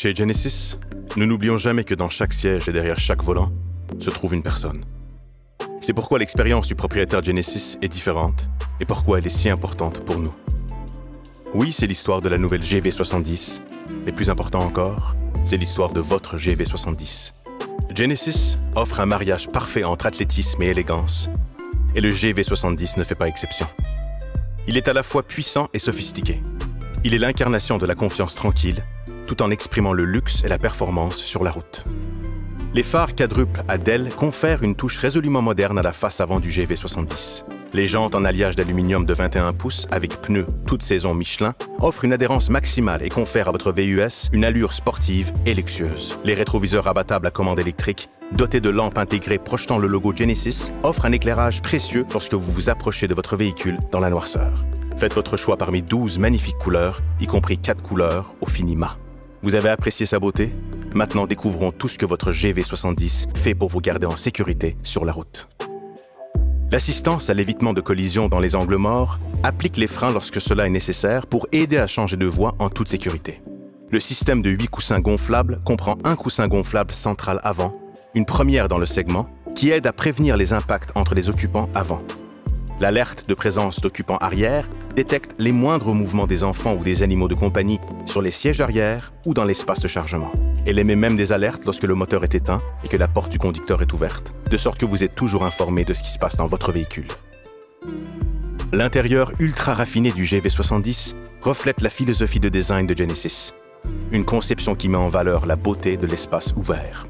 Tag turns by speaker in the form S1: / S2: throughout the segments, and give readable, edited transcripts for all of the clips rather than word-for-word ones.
S1: Chez Genesis, nous n'oublions jamais que dans chaque siège et derrière chaque volant se trouve une personne. C'est pourquoi l'expérience du propriétaire Genesis est différente et pourquoi elle est si importante pour nous. Oui, c'est l'histoire de la nouvelle GV70, mais plus important encore, c'est l'histoire de votre GV70. Genesis offre un mariage parfait entre athlétisme et élégance, et le GV70 ne fait pas exception. Il est à la fois puissant et sophistiqué. Il est l'incarnation de la confiance tranquille, tout en exprimant le luxe et la performance sur la route. Les phares quadruples à DEL confèrent une touche résolument moderne à la face avant du GV70. Les jantes en alliage d'aluminium de 21 pouces avec pneus toute saison Michelin offrent une adhérence maximale et confèrent à votre VUS une allure sportive et luxueuse. Les rétroviseurs abattables à commande électrique, dotés de lampes intégrées projetant le logo Genesis, offrent un éclairage précieux lorsque vous vous approchez de votre véhicule dans la noirceur. Faites votre choix parmi 12 magnifiques couleurs, y compris 4 couleurs au fini mat. Vous avez apprécié sa beauté? Maintenant, découvrons tout ce que votre GV70 fait pour vous garder en sécurité sur la route. L'assistance à l'évitement de collision dans les angles morts applique les freins lorsque cela est nécessaire pour aider à changer de voie en toute sécurité. Le système de 8 coussins gonflables comprend un coussin gonflable central avant, une première dans le segment, qui aide à prévenir les impacts entre les occupants avant. L'alerte de présence d'occupants arrière détecte les moindres mouvements des enfants ou des animaux de compagnie sur les sièges arrière ou dans l'espace de chargement. Elle émet même des alertes lorsque le moteur est éteint et que la porte du conducteur est ouverte, de sorte que vous êtes toujours informé de ce qui se passe dans votre véhicule. L'intérieur ultra raffiné du GV70 reflète la philosophie de design de Genesis, une conception qui met en valeur la beauté de l'espace ouvert.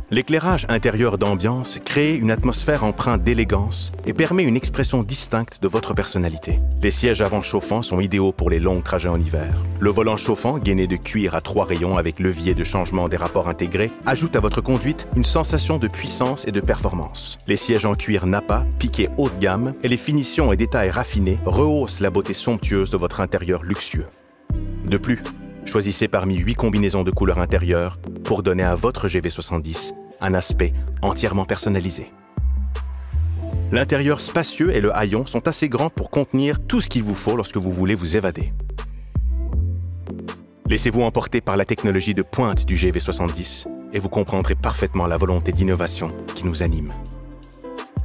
S1: L'éclairage intérieur d'ambiance crée une atmosphère empreinte d'élégance et permet une expression distincte de votre personnalité. Les sièges avant chauffants sont idéaux pour les longs trajets en hiver. Le volant chauffant, gainé de cuir à 3 rayons avec levier de changement des rapports intégrés, ajoute à votre conduite une sensation de puissance et de performance. Les sièges en cuir Nappa, piqués haut de gamme, et les finitions et détails raffinés rehaussent la beauté somptueuse de votre intérieur luxueux. De plus, choisissez parmi 8 combinaisons de couleurs intérieures pour donner à votre GV70 un aspect entièrement personnalisé. L'intérieur spacieux et le haillon sont assez grands pour contenir tout ce qu'il vous faut lorsque vous voulez vous évader. Laissez-vous emporter par la technologie de pointe du GV70 et vous comprendrez parfaitement la volonté d'innovation qui nous anime.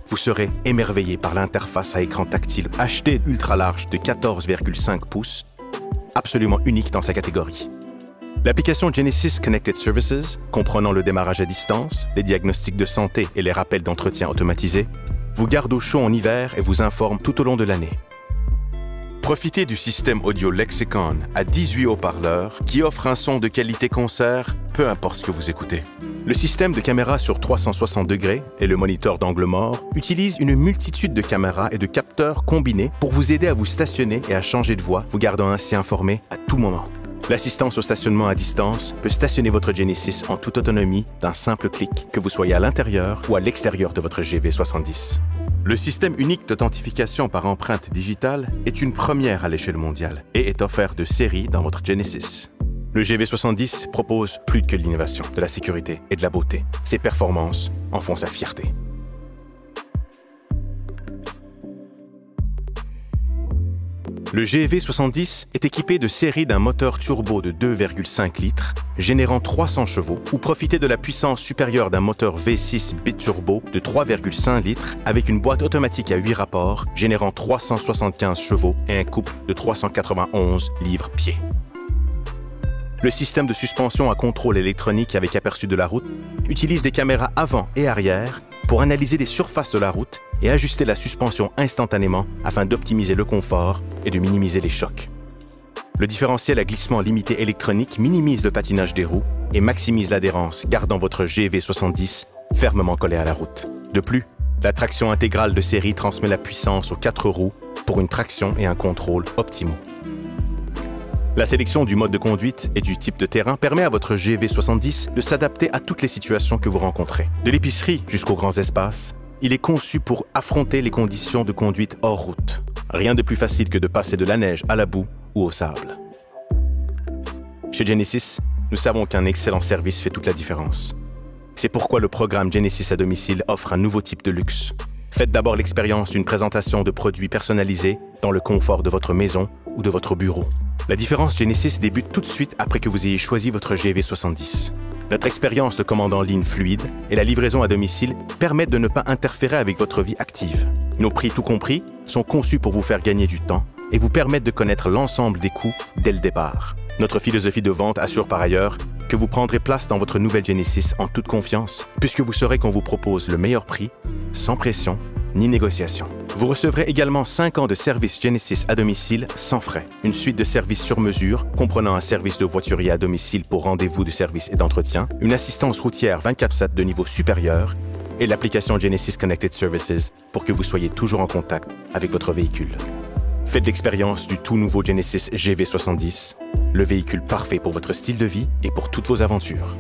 S1: Vous serez émerveillé par l'interface à écran tactile HD ultra large de 14,5 pouces, absolument unique dans sa catégorie. L'application Genesis Connected Services, comprenant le démarrage à distance, les diagnostics de santé et les rappels d'entretien automatisés, vous garde au chaud en hiver et vous informe tout au long de l'année. Profitez du système audio Lexicon à 18 haut-parleurs qui offre un son de qualité concert, peu importe ce que vous écoutez. Le système de caméra sur 360 degrés et le moniteur d'angle mort utilisent une multitude de caméras et de capteurs combinés pour vous aider à vous stationner et à changer de voie, vous gardant ainsi informé à tout moment. L'assistance au stationnement à distance peut stationner votre Genesis en toute autonomie d'un simple clic, que vous soyez à l'intérieur ou à l'extérieur de votre GV70. Le système unique d'authentification par empreinte digitale est une première à l'échelle mondiale et est offert de série dans votre Genesis. Le GV70 propose plus que l'innovation, de la sécurité et de la beauté. Ses performances en font sa fierté. Le GV70 est équipé de série d'un moteur turbo de 2,5 litres, générant 300 chevaux, ou profiter de la puissance supérieure d'un moteur V6 biturbo de 3,5 litres avec une boîte automatique à 8 rapports, générant 375 chevaux et un couple de 391 livres-pieds. Le système de suspension à contrôle électronique avec aperçu de la route utilise des caméras avant et arrière pour analyser les surfaces de la route et ajuster la suspension instantanément afin d'optimiser le confort et de minimiser les chocs. Le différentiel à glissement limité électronique minimise le patinage des roues et maximise l'adhérence, gardant votre GV70 fermement collé à la route. De plus, la traction intégrale de série transmet la puissance aux 4 roues pour une traction et un contrôle optimaux. La sélection du mode de conduite et du type de terrain permet à votre GV70 de s'adapter à toutes les situations que vous rencontrez. De l'épicerie jusqu'aux grands espaces, il est conçu pour affronter les conditions de conduite hors route. Rien de plus facile que de passer de la neige à la boue ou au sable. Chez Genesis, nous savons qu'un excellent service fait toute la différence. C'est pourquoi le programme Genesis à domicile offre un nouveau type de luxe. Faites d'abord l'expérience d'une présentation de produits personnalisés dans le confort de votre maison ou de votre bureau. La différence Genesis débute tout de suite après que vous ayez choisi votre GV70. Notre expérience de commande en ligne fluide et la livraison à domicile permettent de ne pas interférer avec votre vie active. Nos prix tout compris sont conçus pour vous faire gagner du temps et vous permettent de connaître l'ensemble des coûts dès le départ. Notre philosophie de vente assure par ailleurs que vous prendrez place dans votre nouvelle Genesis en toute confiance, puisque vous saurez qu'on vous propose le meilleur prix, sans pression ni négociation. Vous recevrez également 5 ans de service Genesis à domicile sans frais. Une suite de services sur mesure, comprenant un service de voiturier à domicile pour rendez-vous de service et d'entretien, une assistance routière 24/7 de niveau supérieur et l'application Genesis Connected Services pour que vous soyez toujours en contact avec votre véhicule. Faites l'expérience du tout nouveau Genesis GV70, le véhicule parfait pour votre style de vie et pour toutes vos aventures.